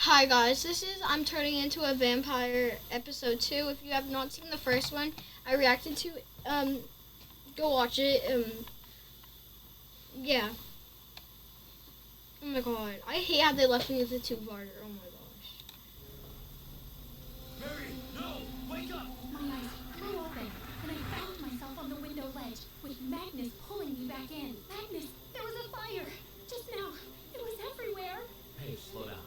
Hi guys, this is I'm Turning Into a Vampire episode 2. If you have not seen the first one, I reacted to go watch it. Yeah. Oh my god. I hate how they left me with a two-parter. Oh my gosh. Mary, no! Wake up! My eyes flew open, and I found myself on the window ledge, with Magnus pulling me back in. Magnus, there was a fire! Just now, it was everywhere! Hey, slow down.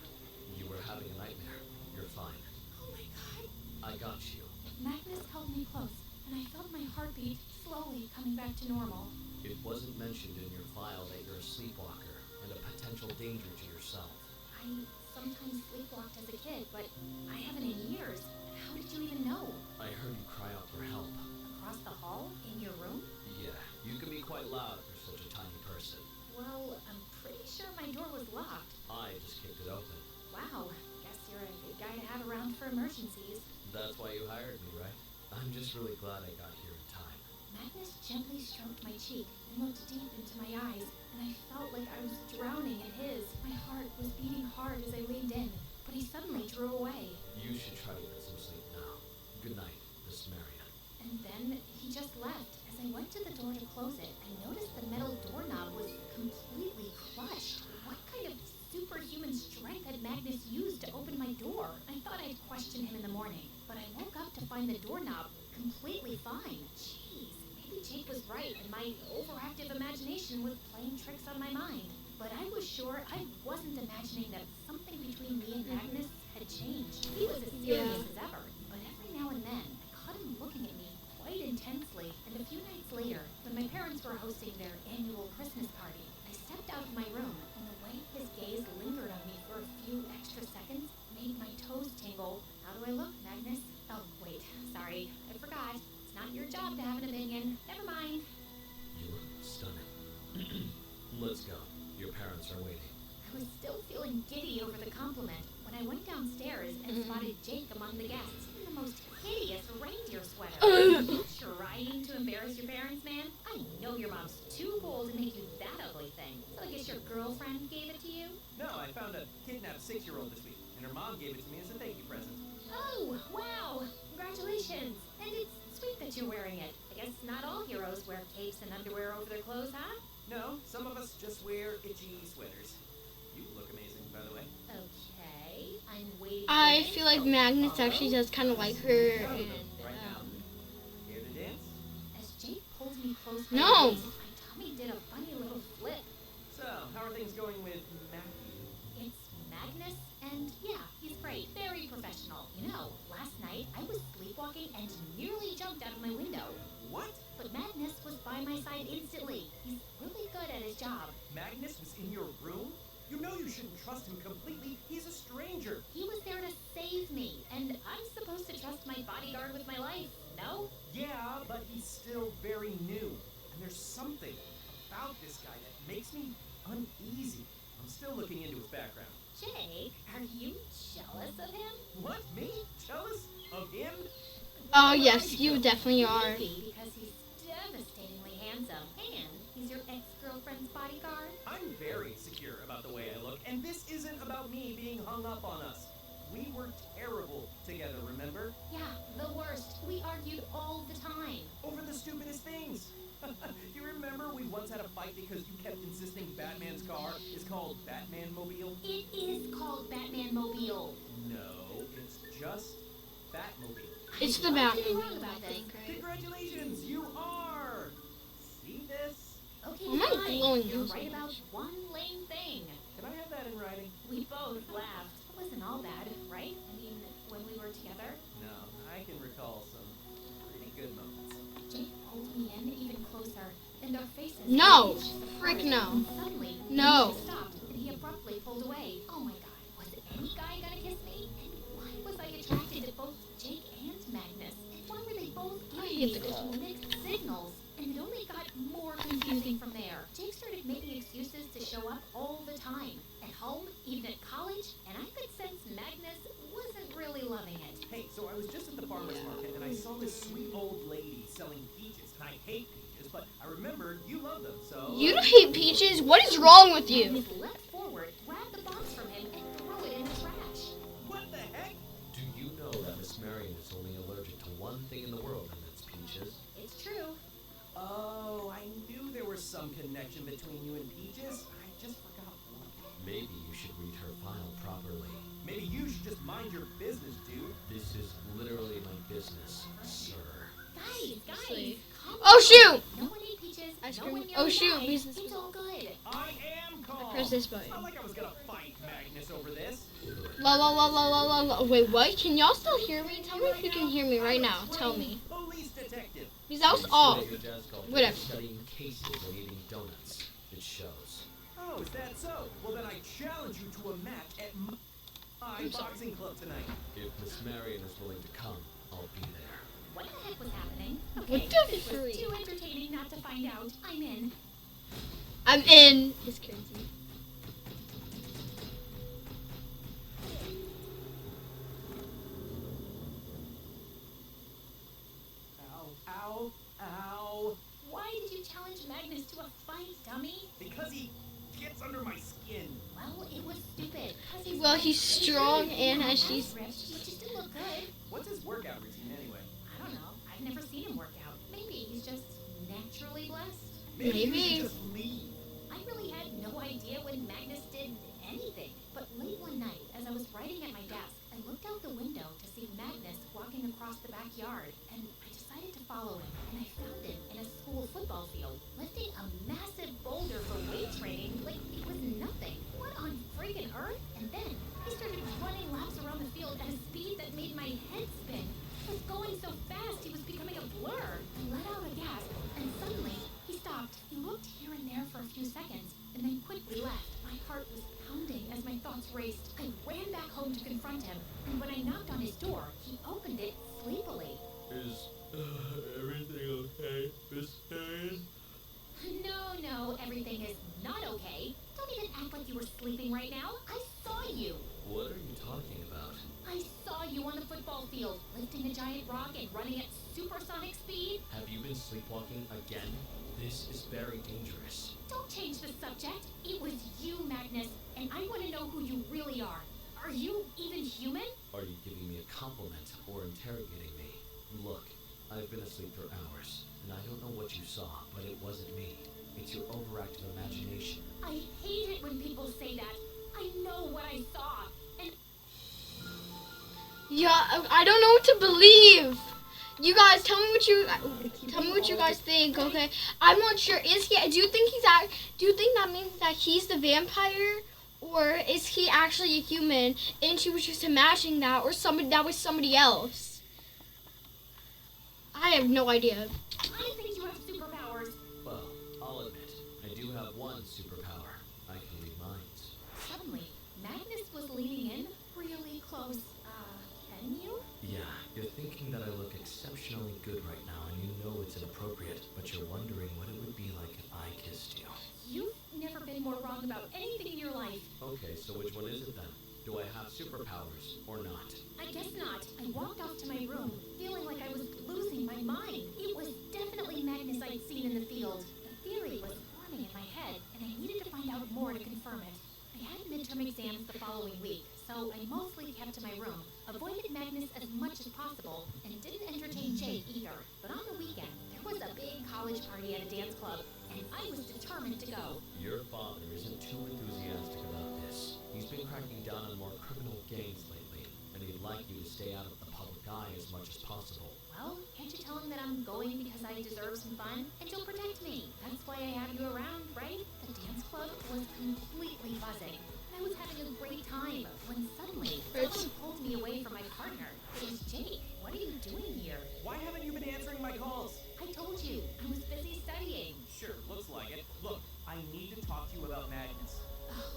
You were having a nightmare. You're fine. Oh my god! I got you. Magnus held me close, and I felt my heartbeat slowly coming back to normal. It wasn't mentioned in your file that you're a sleepwalker and a potential danger to yourself. I sometimes sleepwalked as a kid, but I haven't in years. How did you even know? I heard you cry out for help. Across the hall? In your room? Yeah, you can be quite loud for such a tiny person. Well, I'm pretty sure my door was locked. I just kicked it open. Wow, guess you're a good guy to have around for emergencies. That's why you hired me, right? I'm just really glad I got here in time. Magnus gently stroked my cheek and looked deep into my eyes, and I felt like I was drowning in his. My heart was beating hard as I leaned in, but he suddenly drew away. You should try to get some sleep now. Good night, Miss Marion. And then he just left. As I went to the door to close it, I noticed the metal doorknob was completely crushed. What kind of superhuman strength had Magnus used to open my door? I thought I'd question him in the morning, but I woke up to find the doorknob completely fine. Jeez, maybe Jake was right and my overactive imagination was playing tricks on my mind. But I was sure I wasn't imagining that something between me and Magnus had changed. He was as serious as ever, but every now and then I caught him looking at me quite intensely. And a few nights later, when my parents were hosting their annual Christmas party, I stepped out of my room, and the way his gaze lingered on me for a few extra seconds made my toes tingle. How do I look, Magnus? Oh, wait, sorry, I forgot. It's not your job to have an opinion. Never mind. You look stunning. Let's go. Your parents are waiting. I was still feeling giddy over the compliment when I went downstairs and spotted Jake among the guests in the most hideous reindeer sweater. Trying to embarrass your parents, man? I know your mom's too cool to make you that ugly thing. So I guess your girlfriend gave it to you? No, I found a kidnapped 6-year-old this week, and her mom gave it to me as a thank you present. Oh, wow! Congratulations! And it's sweet that you're wearing it. I guess not all heroes wear capes and underwear over their clothes, huh? No, some of us just wear itchy sweaters. You look amazing, by the way. Okay, I'm waiting. I feel like Magnus actually does kind of like her. And, Right now. Here to dance? As Jake pulled me close, No. my tummy did a funny little flip. So, how are things going with Matthew? It's Magnus, and yeah, he's great. Very professional. You know, last night I was sleepwalking and nearly jumped out of my window. What? But Magnus was by my side instantly. He's really good at his job. Magnus was in your room? You know you shouldn't trust him completely. He's a stranger. He was there to save me, and I'm supposed to trust my bodyguard with my life, no? Yeah, but he's still very new. And there's something about this guy that makes me uneasy. I'm still looking into his background. Jake, are you jealous of him? What? Me? Jealous? Of him? Oh yes, you definitely are. Maybe because he's devastatingly handsome, and he's your ex-girlfriend's bodyguard. I'm very secure about the way I look, and this isn't about me being hung up on us. We were terrible together, remember? Yeah, the worst. We argued all the time. Over the stupidest things. You remember we once had a fight because you kept insisting Batman's car is called Batman Mobile? It is called Batman Mobile. No, it's just Batmobile. It's the I Batman, wrong about I think, this. right? Congratulations, you are! See this? Okay, Am I fine. glowing You're blue so right about much? one lame thing. Can I have that in writing? We both laughed. It wasn't all bad, right? I mean, when we were together, No, I can recall some pretty good moments. Jake pulled me in even closer, and our faces No. touched the Frick floor. no. And suddenly, No. he stopped, and he abruptly pulled away. Oh my god, was any guy gonna kiss me? And why was I attracted to both Jake and Magnus? And why were they both I giving hate me the such club. mixed signals? And it only got more confusing from there. Jake started making excuses to show up all the time. At home, even at college, and I could sense Magnus wasn't really loving it. Hey, so I was just at the farmer's market and I saw this sweet old lady selling peaches. And I hate peaches, but I remembered you love them, so... You don't hate peaches? What is wrong with you? Magnus leapt forward, grabbed the box from him, and threw it in the trash. some connection between you and Peaches. I just forgot what. Maybe you should read her file properly. Maybe you should just mind your business, dude. This is literally my business, sir. Guys, Sleep. calm Oh, down. shoot! No one ate Peaches. Ice No cream. one Oh, nearly shoot, died. business It's all good. I am calm. Press this button. It's not like I was gonna fight Magnus over this. La la la la la la la. Wait, what? Can y'all still hear me? Tell me if you can hear me right now. Tell me. Police detective. Because that was You off. sit at your desk all day Whatever. Studying cases and eating donuts. It shows. Oh, is that so? Well, then I challenge you to a match at my I'm sorry. boxing club tonight. If Miss Marion is willing to come, I'll be there. What the heck was happening? What Okay, the this was freak? too entertaining not to find out. I'm in. I'm in. It's crazy. Ow, ow, ow. Why did you challenge Magnus to a fight, dummy? Because he gets under my skin. Well, it was stupid. 'Cause Well, he's strong and has his she's. ripped, but you still look good. What's his workout routine anyway? I don't know. I've never seen him work out. Maybe he's just naturally blessed. Maybe. you should just leave. I really had no idea when Magnus did anything. But late one night, as I was writing at my desk, I looked out the window to see Magnus walking across the backyard, and I decided to follow him. And I found him in a school football field, lifting a massive boulder for weight training like it was nothing. What on friggin' earth? And then he started running laps around the field at a speed that made my head spin. He was going so fast, he was becoming a blur. I let out a gasp, and suddenly he stopped. He looked here and there for a few seconds, and then quickly left. My heart was pounding as my thoughts raced. I ran back home to confront him, and when I knocked on his door, he opened it sleepily. Is everything okay, Miss Marion? No, everything is not okay. Don't even act like you were sleeping right now. I saw you. What are you talking about? I saw you on the football field, lifting a giant rock and running at supersonic speed. Have you been sleepwalking again? This is very dangerous. Don't change the subject. It was you, Magnus, and I want to know who you really are. Are you even human? Are you giving me a compliment or interrogating me? Look, I've been asleep for hours, and I don't know what you saw, but it wasn't me. It's your overactive imagination. I hate it when people say that. I know what I saw, and Yeah, I don't know what to believe. You guys, tell me what you guys think. Okay, I'm not sure. Is he? Do you think do you think that means that he's the vampire, or is he actually a human and she was just imagining that, or that was somebody else? I have no idea. I think you have superpowers. Well, I'll admit, I do have one superpower. I can read minds. Suddenly, Magnus was leaning in really close. Can you? Yeah, you're thinking that I look exceptionally good right now, and you know it's inappropriate, but you're wondering what it would be like if I kissed you. You've never been more wrong about anything in your life. Okay, so which one is it then? Do I have superpowers or not? I guess not. I walked off to my room, feeling like I was losing my mind. It was definitely Magnus I'd seen in the field. The theory was forming in my head, and I needed to find out more to confirm it. I had midterm exams the following week, so I mostly kept to my room, avoided Magnus as much as possible, and didn't entertain Jake either. But on the weekend, there was a big college party at a dance club, and I was determined to go. Your father isn't too enthusiastic about this. He's been cracking down on more criminal gangs lately, and he'd like you to stay out of the public eye as much as possible. Well, can't you tell him that I'm going because I deserve some fun? And you'll protect me. That's why I have you around, right? The dance club was completely buzzing. And I was having a great time when suddenly someone pulled me away from my partner. It was Jake. What are you doing here? Why haven't you been answering my calls? I told you, I was busy studying. Sure, looks like it. Look, I need to talk to you about Magnus.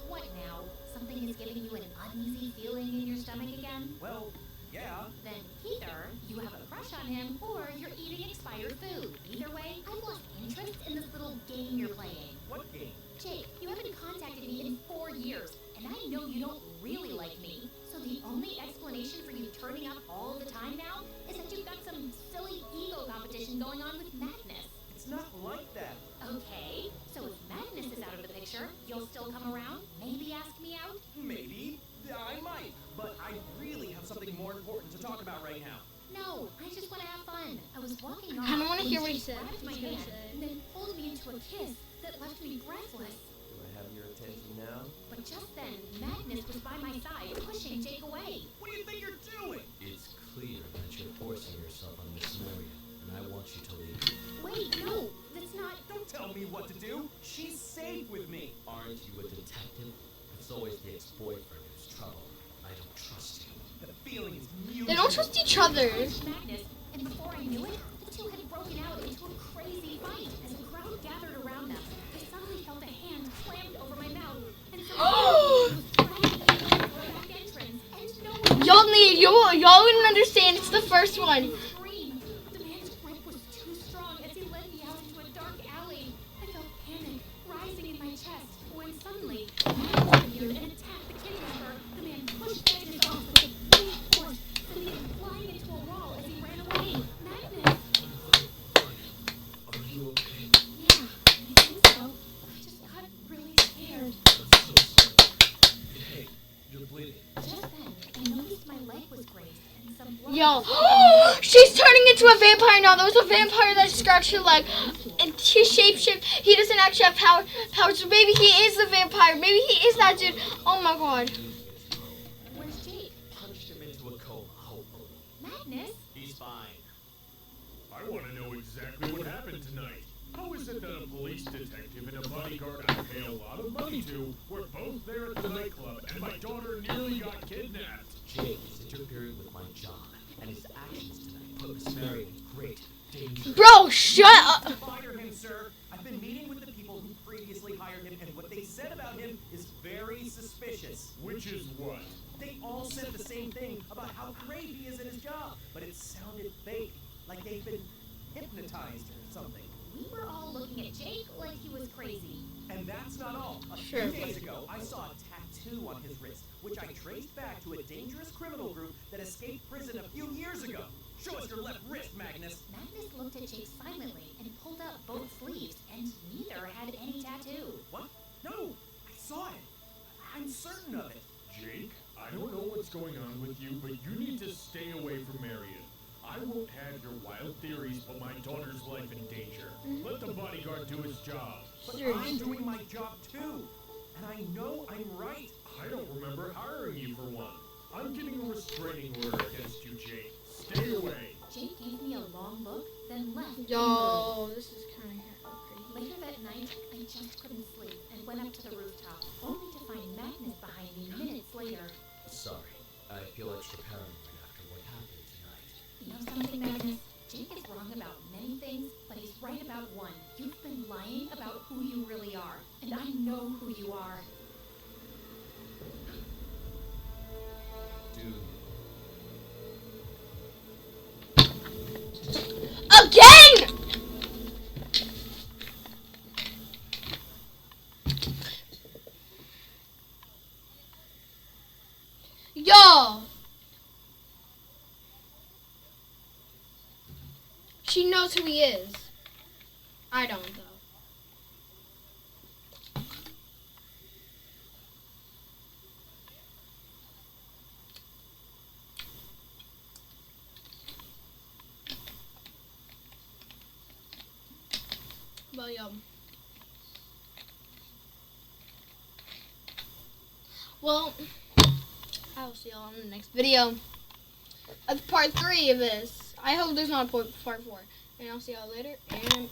What now? Something is giving you an uneasy feeling in your stomach again? Well, yeah. Then either you have a crush on him or you're eating expired food. Either way, I've lost interest in this little game you're playing. What game? Jake, you haven't contacted me in 4 years, and I know you don't really like me. So the only explanation for you turning up all the time now is that you've got some silly ego competition going on with Magnus. It's not like that. Okay, so if Magnus is out of the picture, you'll still come around? Maybe ask me out? Maybe. I might. But I really have something more important to talk about right now. No, I just want to have fun. I was walking off. I don't wanna when hear what she he said. grabbed my He's gonna hand say. and then pulled me into a kiss that left me breathless. Do I have your attention now? But just then, Magnus was by my side, pushing Jake away. What do you think you're doing? It's clear that you're forcing yourself on Miss Marion, and I want you to leave. Wait, no, that's not... Don't tell me what to do. She's safe with me. Aren't you a detective? It's always the ex-boyfriend who's trouble. I don't trust you. The feeling is mutual. They don't trust each other. Magnus, and before I knew it, the two had broken out into a crazy fight. As the crowd gathered around them, I suddenly felt a hand slammed over my mouth, and someone was dragging me into the back entrance, and no one Y'all wouldn't understand. It's the first one. scream. The man's grip was too strong as he led me out into a dark alley. I felt panic rising in my chest when suddenly Magnus appeared and attacked the kidnapper. The man pushed Magnus off with a big force, sending him flying into a wall as he ran away. Magnus! Are you okay? Yeah, I think so. I just got really scared. I'm so sorry. Hey, you're bleeding. Just then, I noticed my leg was grazed and some blood. Yo, she's turning into a vampire now. There was a vampire that scratched her leg, and he shapeshift. He doesn't actually have powers. So maybe he is the vampire. Maybe he is that dude. Oh my god. Where's Jake? Punched him into a coma, hopefully. Magnus? He's fine. I want to know exactly what happened tonight. How is it that a police detective and a bodyguard I pay a lot of money to were both there at the nightclub and my daughter nearly got kidnapped? Jake is interfering with my job, and his actions tonight put Miss Marion in great danger. Bro, shut up. Fire him, sir. I've been meeting with the people who previously hired him, and what they said about him is very suspicious. Which is what? They all said the same thing about how great he is at his job, but it sounded fake, like they've been hypnotized or something. We were all looking at Jake like he was crazy. And that's not all. A Sure. few days ago, I saw a tattoo on his wrist, which I traced back to a dangerous criminal group that escaped prison a few years ago. Show us your left wrist, Magnus. Magnus looked at Jake silently and pulled up both sleeves, and neither had any tattoo. What? No, I saw it. I'm certain of it. Jake, I don't know what's going on with you, but you need to stay away from Marion. I won't have your wild theories put my daughter's life in danger. Let the bodyguard do his job. But Sure. I'm doing my job too. And I know I'm right. I don't remember hiring you for one. I'm getting a restraining order against you, Jake. Stay away. Jake gave me a long look, then left. Yo, this is kind of crazy. Later that night, I just couldn't sleep and went up to the rooftop, only to find Magnus behind me minutes later. Sorry, I feel extra paranoid after what happened tonight. You know something, Magnus? Jake is wrong about many things, but he's right about one. You've been lying about who you really are, and I know who you are. Dude. Again! Yo! She knows who he is. I don't, though. But, well, I'll see y'all in the next video. That's part 3 of this. I hope there's not a part 4. And I'll see y'all later. And